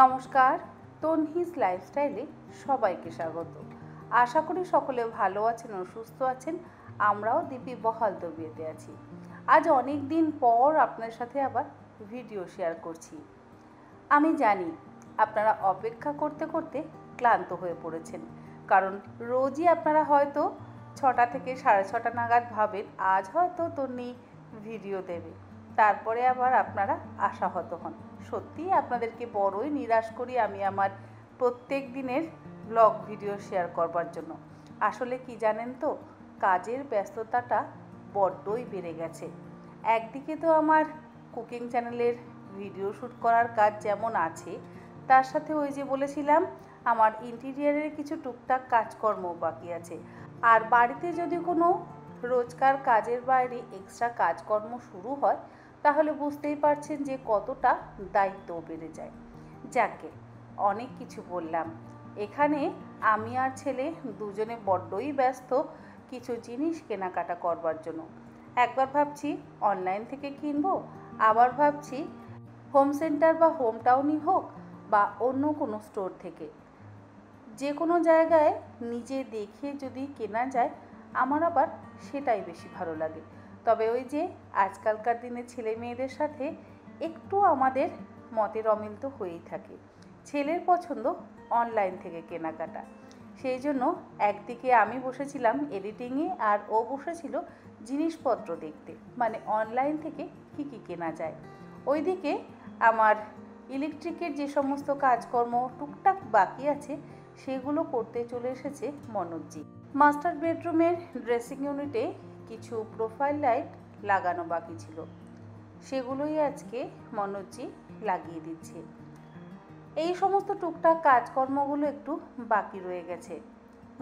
নমস্কার, তনহিস লাইফস্টাইলে সবাইকে স্বাগত। আশা করি সকলে ভালো আছেন ও সুস্থ আছেন। আমরাও দিব্যি বহাল তবিয়তে আছি। আজ অনেক দিন পর আপনার সাথে আবার ভিডিও শেয়ার করছি। আমি জানি আপনারা অপেক্ষা করতে করতে ক্লান্ত হয়ে পড়েছেন, কারণ রোজই আপনারা হয়তো 6টা থেকে 6:30 নাগাদ ভাবেন আজ হয়তো তন্নি ভিডিও দেবে, তারপরে আবার আপনারা আশাহত হন। সত্যিই আপনাদেরকে বড়ই নিরাশ করি আমি আমার প্রত্যেক দিনের ব্লগ ভিডিও শেয়ার করবার জন্য। আসলে কি জানেন তো, কাজের ব্যস্ততাটা বড্ডই বেড়ে গেছে। একদিকে তো আমার কুকিং চ্যানেলের ভিডিও শ্যুট করার কাজ যেমন আছে, তার সাথে ওই যে বলেছিলাম আমার ইন্টিরিয়ারের কিছু টুকটাক কাজকর্ম বাকি আছে। আর বাড়িতে যদি কোনো রোজকার কাজের বাইরে এক্সট্রা কাজকর্ম শুরু হয়, তাহলে বুঝতেই পারছেন যে কতটা দায়িত্ব বেড়ে যায়। যাকে অনেক কিছু বললাম, এখানে আমি আর ছেলে দুজনে বড্ডই ব্যস্ত কিছু জিনিস কেনাকাটা করবার জন্য। একবার ভাবছি অনলাইন থেকে কিনবো, আবার ভাবছি হোম সেন্টার বা হোম টাউনই হোক বা অন্য কোনো স্টোর থেকে, যে কোনো জায়গায় নিজে দেখে যদি কেনা যায় আমার আবার সেটাই বেশি ভালো লাগে। তবে ওই যে আজকালকার দিনে ছেলে মেয়েদের সাথে একটু আমাদের মতের অমিল তো হয়েই থাকে। ছেলের পছন্দ অনলাইন থেকে কেনাকাটা, সেই জন্য একদিকে আমি বসেছিলাম এডিটিংয়ে আর ও বসেছিল জিনিসপত্র দেখতে, মানে অনলাইন থেকে কী কী কেনা যায়। ওইদিকে আমার ইলেকট্রিকের যে সমস্ত কাজকর্ম টুকটাক বাকি আছে সেগুলো করতে চলে এসেছে মনোজি। মাস্টার বেডরুমের ড্রেসিং ইউনিটে কিছু প্রোফাইল লাইট লাগানো বাকি ছিল, সেগুলোই আজকে মনোজি লাগিয়ে দিচ্ছে। এই সমস্ত টুকটাক কাজকর্মগুলো একটু বাকি রয়ে গেছে।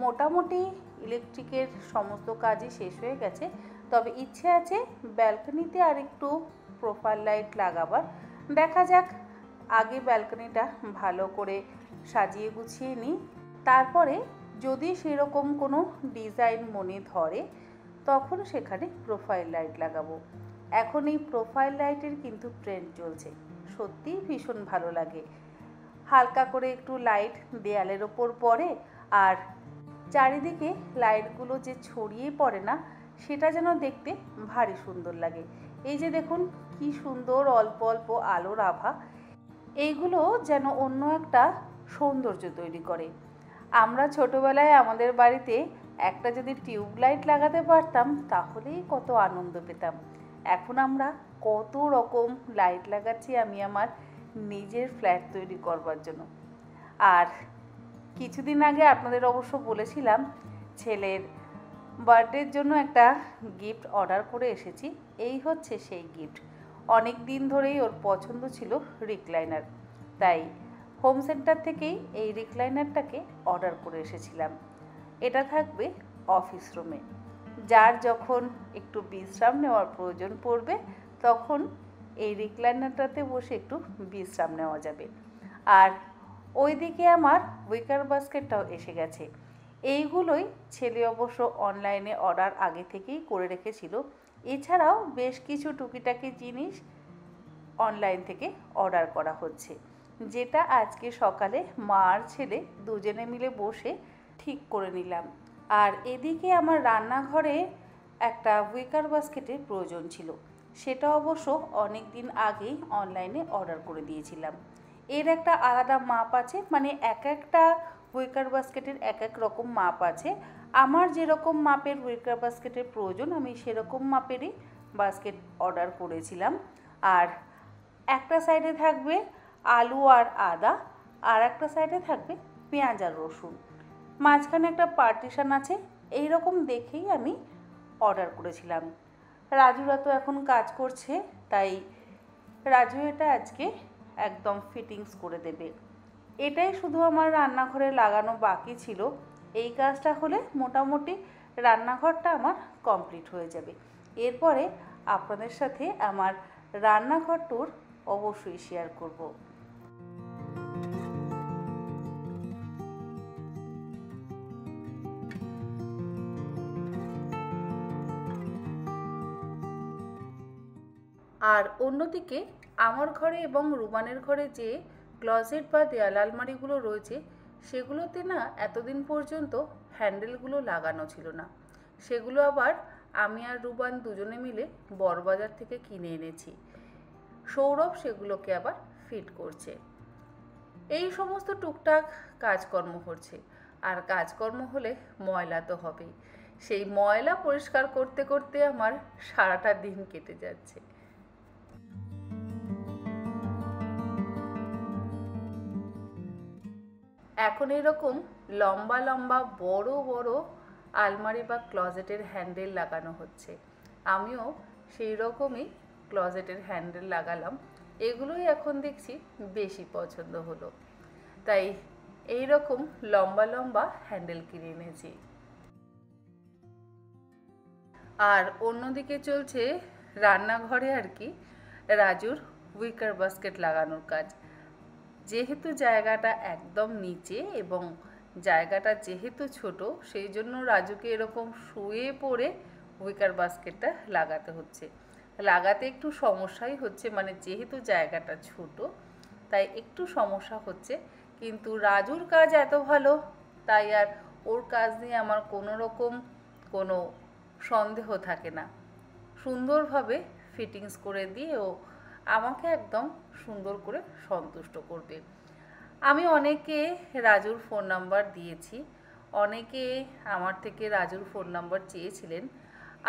মোটামুটি ইলেকট্রিকের সমস্ত কাজই শেষ হয়ে গেছে, তবে ইচ্ছে আছে ব্যালকনিতে আর একটু প্রোফাইল লাইট লাগাবার। দেখা যাক, আগে ব্যালকনিটা ভালো করে সাজিয়ে গুছিয়ে নিই, তারপরে যদি সেরকম কোনো ডিজাইন মনে ধরে তখন সেখানে প্রোফাইল লাইট লাগাবো। এখন এই প্রোফাইল লাইটের কিন্তু ট্রেন্ড চলছে, সত্যিই ভীষণ ভালো লাগে। হালকা করে একটু লাইট দেয়ালের ওপর পড়ে আর চারিদিকে লাইটগুলো যে ছড়িয়ে পড়ে না, সেটা যেন দেখতে ভারী সুন্দর লাগে। এই যে দেখুন কি সুন্দর অল্প অল্প আলোর আভা, এইগুলো যেন অন্য একটা সৌন্দর্য তৈরি করে। আমরা ছোটোবেলায় আমাদের বাড়িতে একটা যদি টিউবলাইট লাগাতে পারতাম তাহলেই কত আনন্দ পেতাম। এখন আমরা কত রকম লাইট লাগাচ্ছি আমি আমার নিজের ফ্ল্যাট তৈরি করবার জন্য। আর কিছুদিন আগে আপনাদের অবশ্য বলেছিলাম ছেলের বার্থডের জন্য একটা গিফট অর্ডার করে এসেছি। এই হচ্ছে সেই গিফট। অনেক দিন ধরেই ওর পছন্দ ছিল রিক্লাইনার, তাই হোম সেন্টার থেকেই এই রিক্লাইনারটাকে অর্ডার করে এসেছিলাম। এটা থাকবে অফিস রুমে, যার যখন একটু বিশ্রাম নেওয়ার প্রয়োজন পড়বে তখন এই রিক্লাইনারটাতে বসে একটু বিশ্রাম নেওয়া যাবে। আর ওইদিকে আমার উইকার বাস্কেটটাও এসে গেছে। এইগুলোই ছেলে অবশ্য অনলাইনে অর্ডার আগে থেকেই করে রেখেছিল। এছাড়াও বেশ কিছু টুকিটাকি জিনিস অনলাইন থেকে অর্ডার করা হচ্ছে, যেটা আজকে সকালে মা আর ছেলে দুজনে মিলে বসে ঠিক করে নিলাম। আর এদিকে আমার রান্নাঘরে একটা উইকার বাস্কেটের প্রয়োজন ছিল, সেটা অবশ্য অনেক দিন আগেই অনলাইনে অর্ডার করে দিয়েছিলাম। এর একটা আলাদা মাপ আছে, মানে এক একটা উইকার বাস্কেটের এক এক রকম মাপ আছে। আমার যেরকম মাপের উইকার বাস্কেটের প্রয়োজন আমি সেরকম মাপেরই বাস্কেট অর্ডার করেছিলাম। আর একটা সাইডে থাকবে আলু আর আদা, আর একটা সাইডে থাকবে পেঁয়াজ আর রসুন, মাঝখানে একটা পার্টিশন আছে। এই রকম দেখেই আমি অর্ডার করেছিলাম। রাজুরা তো এখন কাজ করছে, তাই রাজু এটা আজকে একদম ফিটিংস করে দেবে। এটাই শুধু আমার রান্নাঘরে লাগানো বাকি ছিল। এই কাজটা হলে মোটামুটি রান্নাঘরটা আমার কমপ্লিট হয়ে যাবে। এরপরে আপনাদের সাথে আমার রান্নাঘর ট্যুর অবশ্যই শেয়ার করব। আর অন্যদিকে আমার ঘরে এবং রুমানের ঘরে যে ক্লজেট বা দেয়াল আলমারিগুলো রয়েছে সেগুলোতে না এতদিন পর্যন্ত হ্যান্ডেলগুলো লাগানো ছিল না। সেগুলো আবার আমি আর রুবান দুজনে মিলে বড়বাজার থেকে কিনে এনেছি। সৌরভ সেগুলোকে আবার ফিট করছে। এই সমস্ত টুকটাক কাজকর্ম করছে। আর কাজকর্ম হলে ময়লা তো হবেই। সেই ময়লা পরিষ্কার করতে করতে আমার সারাটা দিন কেটে যাচ্ছে। এখন এরকম লম্বা লম্বা বড় বড় আলমারি বা ক্লজেটের হ্যান্ডেল লাগানো হচ্ছে। আমিও সেই রকমই ক্লজেটের হ্যান্ডেল লাগালাম। এগুলোই এখন দেখছি বেশি পছন্দ হলো, তাই এই রকম লম্বা লম্বা হ্যান্ডেল কিনে এনেছি। আর অন্যদিকে চলছে রান্নাঘরে আর কি রাজুর উইকার বাস্কেট লাগানোর কাজ। যেহেতু জায়গাটা একদম নিচে এবং জায়গাটা যেহেতু ছোট, সেই জন্য রাজুকে এরকম শুয়ে পড়ে উইকার বাস্কেটটা লাগাতে হচ্ছে। লাগাতে একটু সমস্যাই হচ্ছে, মানে যেহেতু জায়গাটা ছোট তাই একটু সমস্যা হচ্ছে, কিন্তু রাজুর কাজ এত ভালো তাই আর ওর কাজ নিয়ে আমার কোনো সন্দেহ থাকে না। সুন্দরভাবে ফিটিংস করে দিয়ে ও আমাকে একদম সুন্দর করে সন্তুষ্ট করবে। আমি অনেকে রাজুর ফোন নাম্বার দিয়েছি, অনেকে আমার থেকে রাজুর ফোন নাম্বার চেয়েছিলেন।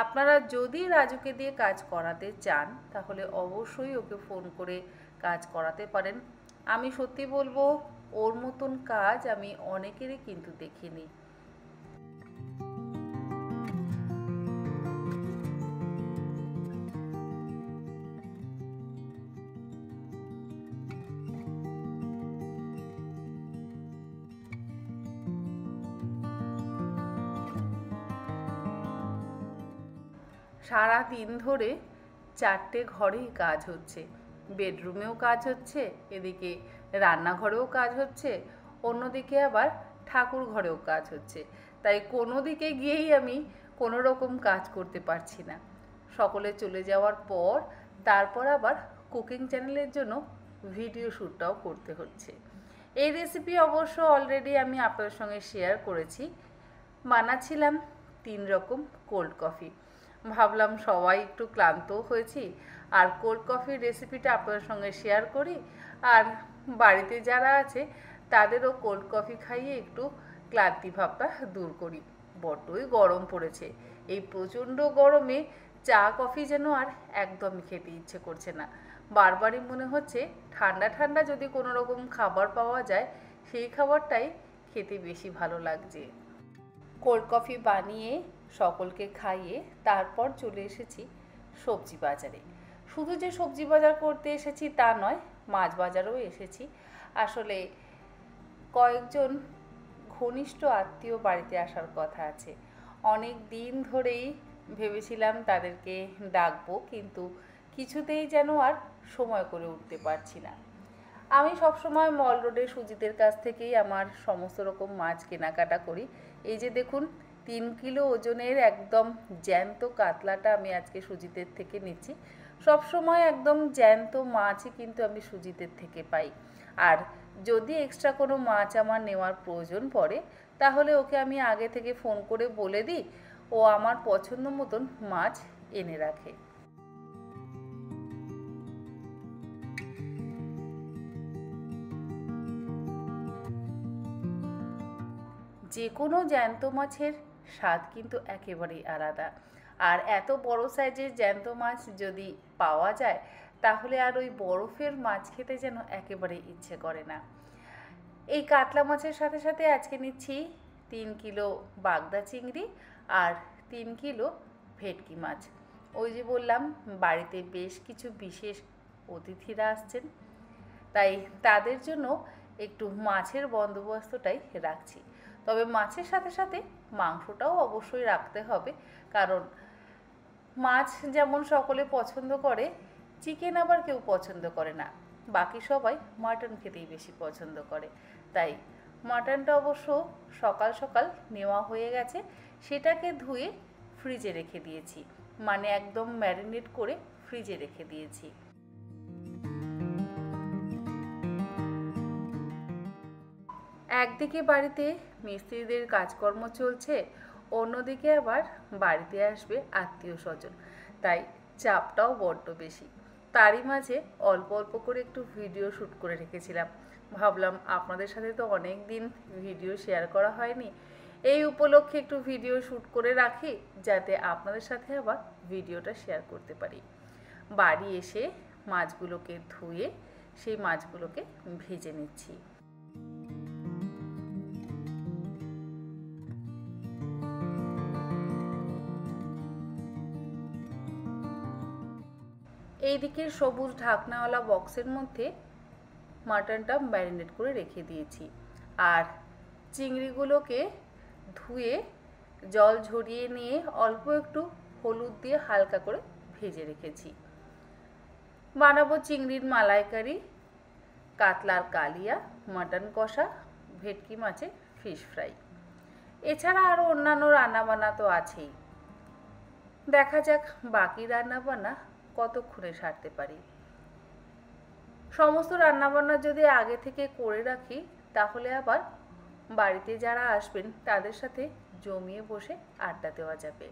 আপনারা যদি রাজুকে দিয়ে কাজ করাতে চান তাহলে অবশ্যই ওকে ফোন করে কাজ করাতে পারেন। আমি সত্যি বলবো, ওর মতন কাজ আমি অনেকেরই কিন্তু দেখিনি। সারা দিন ধরে 4টে ঘরেই কাজ হচ্ছে। বেডরুমেও কাজ হচ্ছে, এদিকে রান্নাঘরেও কাজ হচ্ছে, অন্যদিকে আবার ঠাকুর ঘরেও কাজ হচ্ছে। তাই কোনো দিকে গিয়েই আমি কোনো রকম কাজ করতে পারছি না। সকলে চলে যাওয়ার পর তারপর আবার কুকিং চ্যানেলের জন্য ভিডিও শ্যুটটাও করতে হচ্ছে। এই রেসিপি অবশ্য অলরেডি আমি আপনাদের সঙ্গে শেয়ার করেছি। বানাচ্ছিলাম 3 রকম কোল্ড কফি। ভাবলাম সবাই একটু ক্লান্ত হয়েছি, আর কোল্ড কফির রেসিপিটা আপনাদের সঙ্গে শেয়ার করি, আর বাড়িতে যারা আছে তাদেরও কোল্ড কফি খাইয়ে একটু ক্লান্তি ভাবটা দূর করি। বড্ডই গরম পড়েছে। এই প্রচণ্ড গরমে চা কফি যেন আর একদমই খেতে ইচ্ছে করছে না। বারবারই মনে হচ্ছে ঠান্ডা ঠান্ডা যদি কোনো রকম খাবার পাওয়া যায় সেই খাবারটাই খেতে বেশি ভালো লাগছে। কোল্ড কফি বানিয়ে সকলকে খাইয়ে তারপর চলে এসেছি সবজি বাজারে। শুধু যে সবজি বাজার করতে এসেছি তা নয়, মাছ বাজারও এসেছি। আসলে কয়েকজন ঘনিষ্ঠ আত্মীয় বাড়িতে আসার কথা আছে। অনেক দিন ধরেই ভেবেছিলাম তাদেরকে ডাকবো, কিন্তু কিছুতেই যেন আর সময় করে উঠতে পারছি না। আমি সবসময় মল রোডে সুজিতের কাছ থেকেই আমার সমস্ত রকম মাছ কেনাকাটা করি। এই যে দেখুন 3 কিলো ওজনের একদম জ্যান্ত কাতলাটা আমি আজকে সুজিতের থেকে নিচ্ছি। সবসময় একদম জ্যান্ত মাছই কিন্তু আমি সুজিতের থেকে পাই। আর যদি এক্সট্রা কোনো মাছ আমার নেওয়ার প্রয়োজন পড়ে তাহলে ওকে আমি আগে থেকে ফোন করে বলে দিই, ও আমার পছন্দ মতন মাছ এনে রাখে। যে কোনো জ্যান্ত মাছের স্বাদ কিন্তু একেবারেই আলাদা। আর এত বড় সাইজের জ্যান্ত মাছ যদি পাওয়া যায় তাহলে আর ওই বরফের মাছ খেতে যেন একেবারেই ইচ্ছে করে না। এই কাতলা মাছের সাথে সাথে আজকে নিচ্ছি 3 কিলো বাগদা চিংড়ি আর 3 কিলো ভেটকি মাছ। ওই যে বললাম বাড়িতে বেশ কিছু বিশেষ অতিথিরা আসছেন, তাই তাদের জন্য একটু মাছের বন্দোবস্তটাই রাখছি। তবে মাছের সাথে সাথে মাংসটাও অবশ্যই রাখতে হবে, কারণ মাছ যেমন সকলে পছন্দ করে, চিকেন আবার কেউ পছন্দ করে না। বাকি সবাই মাটন খেতেই বেশি পছন্দ করে। তাই মাটনটা অবশ্য সকাল সকাল নেওয়া হয়ে গেছে, সেটাকে ধুয়ে ফ্রিজে রেখে দিয়েছি, মানে একদম ম্যারিনেট করে ফ্রিজে রেখে দিয়েছি। একদিকে বাড়িতে মিস্ত্রিদের কাজকর্ম চলছে, অন্যদিকে আবার বাড়িতে আসবে আত্মীয় স্বজন, তাই চাপটাও বড্ড বেশি। তারই মাঝে অল্প অল্প করে একটু ভিডিও শ্যুট করে রেখেছিলাম। ভাবলাম আপনাদের সাথে তো অনেক দিন ভিডিও শেয়ার করা হয়নি, এই উপলক্ষে একটু ভিডিও শ্যুট করে রাখি, যাতে আপনাদের সাথে আবার ভিডিওটা শেয়ার করতে পারি। বাড়ি এসে মাছগুলোকে ধুয়ে সেই মাছগুলোকে ভেজে নিচ্ছি। এইদিকে সবুজ ঢাকনাওয়ালা বক্সের মধ্যে মাটনটা ম্যারিনেট করে রেখে দিয়েছি, আর চিংড়িগুলোকে ধুয়ে জল ঝরিয়ে নিয়ে অল্প একটু হলুদ দিয়ে হালকা করে ভেজে রেখেছি। বানাবো চিংড়ির মালাইকারি, কাতলার কালিয়া, মাটন কষা, ভেটকি মাছের ফিশ ফ্রাই। এছাড়া আরও অন্যান্য রান্নাবান্না তো আছেই। দেখা যাক বাকি রান্নাবান্না কতক্ষণে সারতে পারি। সমস্ত রান্নাবান্না যদি আগে থেকে করে রাখি, তাহলে আবার বাড়িতে যারা আসবেন তাদের সাথে জমিয়ে বসে আড্ডা দেওয়া যাবে।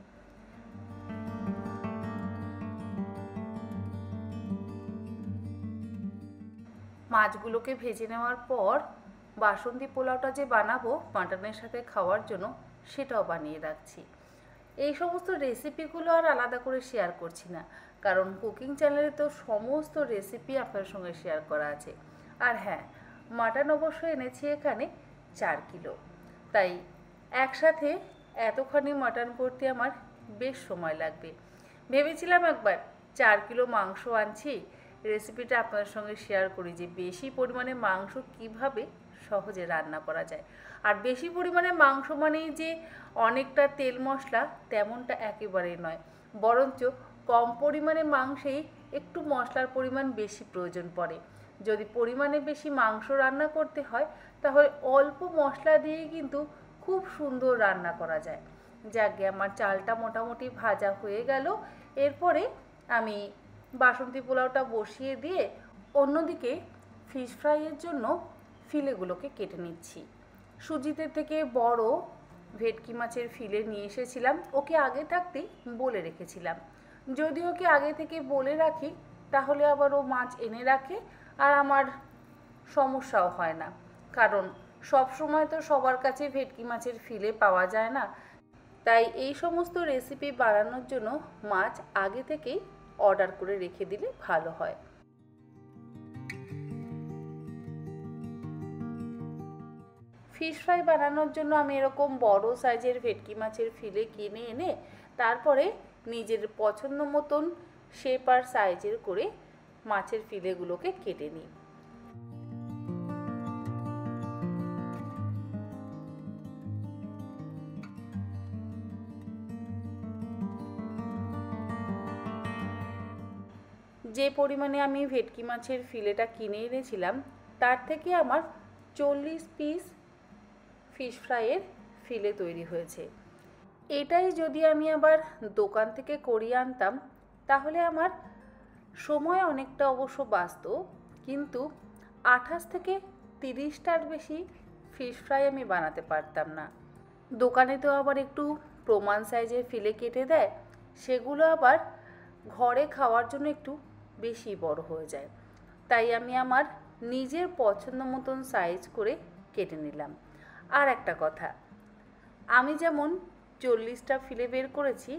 মাছগুলোকে ভেজে নেওয়ার পর বাসন্তী পোলাওটা যে বানাবো মাটনের সাথে খাওয়ার জন্য, সেটাও বানিয়ে রাখছি। এই সমস্ত রেসিপিগুলো আর আলাদা করে শেয়ার করছি না, কারণ কুকিং চ্যানেলে তো সমস্ত রেসিপি আপনার সঙ্গে শেয়ার করা আছে। আর হ্যাঁ, মাটন অবশ্যই এনেছি এখানে 4 কিলো, তাই একসাথে এতখানি মাটন করতে আমার বেশ সময় লাগবে। ভেবেছিলাম একবার 4 কিলো মাংস আনছি, রেসিপিটা আপনাদের সঙ্গে শেয়ার করি যে বেশি পরিমাণে মাংস কিভাবে সহজে রান্না করা যায়। আর বেশি পরিমাণে মাংস মানেই যে অনেকটা তেল মশলা, তেমনটা একেবারেই নয়, বরঞ্চ কম পরিমাণে মাংসেই একটু মশলার পরিমাণ বেশি প্রয়োজন পড়ে। যদি পরিমাণে বেশি মাংস রান্না করতে হয়, তাহলে অল্প মশলা দিয়েই কিন্তু খুব সুন্দর রান্না করা যায়। যাকে আমার চালটা মোটামুটি ভাজা হয়ে গেল, এরপরে আমি বাসন্তী পোলাওটা বসিয়ে দিয়ে অন্যদিকে ফিশ ফ্রাইয়ের জন্য ফিলেগুলোকে কেটে নিচ্ছি। সুজিতের থেকে বড় ভেটকি মাছের ফিলে নিয়ে এসেছিলাম, ওকে আগে থাকতেই বলে রেখেছিলাম। যদি ওকে আগে থেকে বলে রাখি, তাহলে আবার ও মাছ এনে রাখে, আর আমার সমস্যাও হয় না, কারণ সব সময় তো সবার কাছে ভেটকি মাছের ফিলে পাওয়া যায় না। তাই এই সমস্ত রেসিপি বানানোর জন্য মাছ আগে থেকেই অর্ডার করে রেখে দিলে ভালো হয়। ফিশ ফ্রাই বানানোর জন্য আমি এরকম বড় সাইজের ভেটকি মাছের ফিলে কিনে এনে তারপরে নিজের পছন্দ মতন শেপ আর সাইজের করে মাছের ফিলেগুলোকে কেটে নিই। যে পরিমাণে আমি ভেটকি মাছের ফিলেটা কিনে এনেছিলাম, তার থেকে আমার 40 পিস ফিশ ফ্রাইয়ের ফিলে তৈরি হয়েছে। এটাই যদি আমি আবার দোকান থেকে করিয়ে আনতাম, তাহলে আমার সময় অনেকটা অবশ্য বাঁচত, কিন্তু 28 থেকে 30টার বেশি ফিশ ফ্রাই আমি বানাতে পারতাম না। দোকানে তো আবার একটু প্রমাণ সাইজের ফিলে কেটে দেয়, সেগুলো আবার ঘরে খাওয়ার জন্য একটু বেশি বড় হয়ে যায়। তাই আমি আমার নিজের পছন্দ মতন সাইজ করে কেটে নিলাম। আর একটা কথা, আমি যেমন 40টা ফিলে বের করেছি,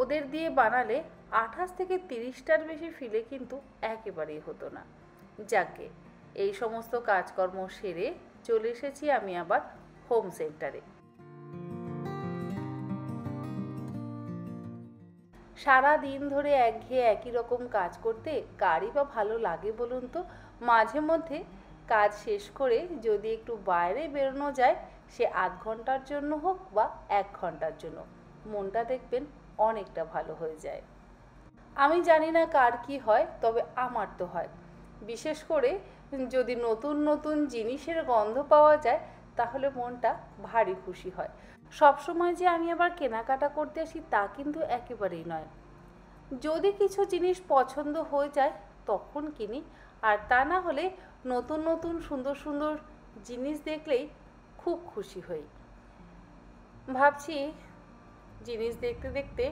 ওদের দিয়ে বানালে 28 থেকে 30টার বেশি ফিলে কিন্তু একেবারেই হতো না। যাকে এই সমস্ত কাজকর্ম সেরে চলে এসেছি আমি আবার হোম সেন্টারে। সারা দিন ধরে একঘেয়ে একই রকম কাজ করতে কারই বা ভালো লাগে বলুন তো? মাঝে মধ্যে কাজ শেষ করে যদি একটু বাইরে বেরোনো যায়, সে আধ ঘন্টার জন্য হোক বা 1 ঘন্টার জন্য, মনটা দেখবেন অনেকটা ভালো হয়ে যায়। আমি জানি না কার কি হয়, তবে আমার তো হয়। বিশেষ করে যদি নতুন নতুন জিনিসের গন্ধ পাওয়া যায়, তাহলে মনটা ভারী খুশি হয়। সবসময় যে আমি আবার কেনাকাটা করতে আসি তা কিন্তু একেবারেই নয়। যদি কিছু জিনিস পছন্দ হয়ে যায় তখন কিনি, আর তা না হলে নতুন নতুন সুন্দর সুন্দর জিনিস দেখলেই খুব খুশি হই। ভাবছি জিনিস দেখতে দেখতে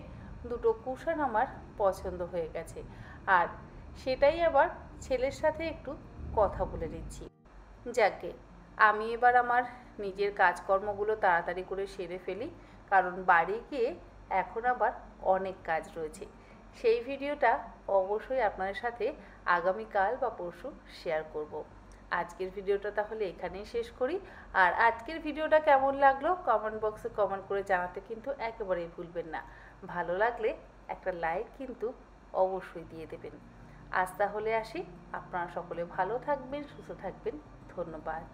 দুটো কুশন আমার পছন্দ হয়ে গেছে, আর সেটাই আবার ছেলের সাথে একটু কথা বলে নিচ্ছি। যাকে আমি এবার আমার নিজের কাজকর্মগুলো তাড়াতাড়ি করে সেরে ফেলি, কারণ বাড়ি গিয়ে এখন আবার অনেক কাজ রয়েছে। সেই ভিডিওটা অবশ্যই আপনাদের সাথে আগামীকাল বা পরশু শেয়ার করব। আজকের ভিডিওটা তাহলে এখানেই শেষ করি। আর আজকের ভিডিওটা কেমন লাগলো কমেন্ট বক্সে কমেন্ট করে জানাতে কিন্তু একেবারেই ভুলবেন না। ভালো লাগলে একটা লাইক কিন্তু অবশ্যই দিয়ে দেবেন। আজ তাহলে আসি। আপনারা সকলে ভালো থাকবেন, সুস্থ থাকবেন। ধন্যবাদ।